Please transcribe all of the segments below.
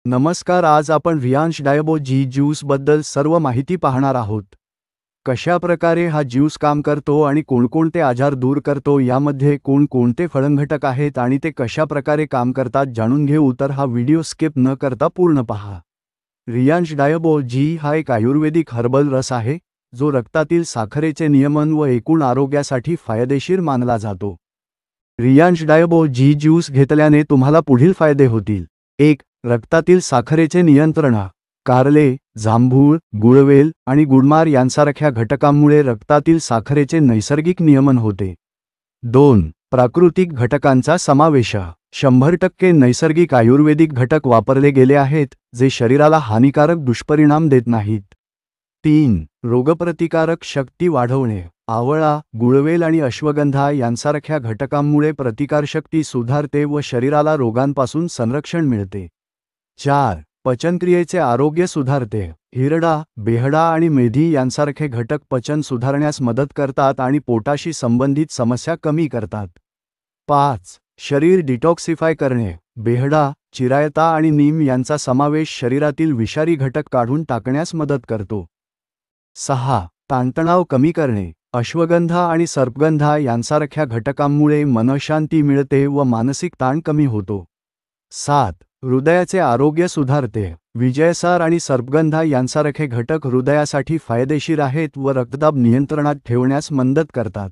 नमस्कार, आज आपण रियांश डायबो जी ज्यूस बद्दल सर्व माहिती पाहणार आहोत। कशा प्रकारे हा ज्यूस काम करतो आणि कोणकोणते आजार दूर करतो, यामध्ये कोणकोणते फळघटक आहेत आणि ते कशा प्रकारे काम करतात जाणून घेऊ, तर हा व्हिडिओ स्किप न करता पूर्ण पहा। रियांश डायबो जी हा एक आयुर्वेदिक हर्बल रस आहे जो रक्तातील साखरेचे नियमन व एकूण आरोग्यासाठी फायदेशीर मानला जातो। रियांश डायबो जी ज्यूस घेतल्याने तुम्हाला पुढील फायदे होतील। 1. रक्तातील साखरेचे नियंत्रण। कारले, जांभूळ, गुळवेल आणि गुडमार यांसारख्या घटकांमुळे रक्तातील साखरेचे नैसर्गिक नियमन होते। 2. प्राकृतिक घटकांचा समावेश। 100% नैसर्गिक आयुर्वेदिक घटक वापरले गेले आहेत जे शरीराला हानिकारक दुष्परिणाम देत नाहीत। 3. रोगप्रतिकारक शक्ती वाढवणे। आवळा, गुळवेल आणि अश्वगंधा यांसारख्या घटकांमुळे प्रतिकारशक्ती सुधारते व शरीराला रोगांपासून संरक्षण मिळते। 4. पचनक्रियेचे आरोग्य सुधारते। हिरडा, बेहडा आणि मेथी यांसारखे घटक पचन सुधारण्यास मदत करतात आणि पोटाशी संबंधित समस्या कमी करतात। 5. शरीर डिटॉक्सिफाय करणे। बेहडा, चिरायता आणि नीम यांचा समावेश शरीरातील विषारी घटक काढून टाकण्यास मदत करतो। 6. ताणतणाव कमी करणे। अश्वगंधा आणि सर्पगंधा यांसारख्या घटकांमुळे मनःशांती मिळते व मानसिक ताण कमी होतो। 7. हृदयाचे आरोग्य सुधारते। विजयसार आणि सर्पगंधा यांसारखे घटक हृदयासाठी फायदेशीर आहेत व रक्तदाब नियंत्रणात ठेवण्यास मदत करतात।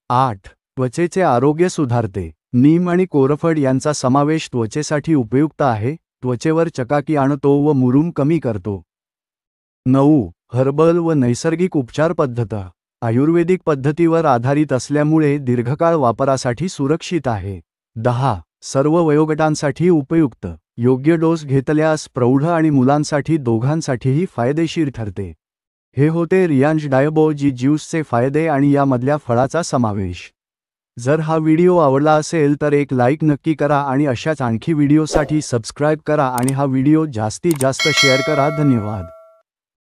8. त्वचेचे आरोग्य सुधारते। नीम आणि कोरफड यांचा समावेश त्वचेसाठी उपयुक्त आहे, त्वचेवर चकाकी आणतो व मुरूम कमी करतो। 9. हर्बल व नैसर्गिक उपचार पद्धत। आयुर्वेदिक पद्धतीवर आधारित असल्यामुळे दीर्घकाळ वापरासाठी सुरक्षित आहे। 10. सर्व वयोगटांसाठी उपयुक्त। योग्य डोस घेतल्यास प्रौढ आणि मुलांसाठी दोघांसाठीही फायदेशीर ठरते। हे होते रियांश डायबो जी ज्यूसचे फायदे आणि यामधल्या फळाचा समावेश। जर हा व्हिडिओ आवडला असेल तर एक लाईक नक्की करा आणि अशाच आणखी व्हिडिओसाठी सबस्क्राईब करा आणि हा व्हिडिओ जास्तीत जास्त शेअर करा। धन्यवाद।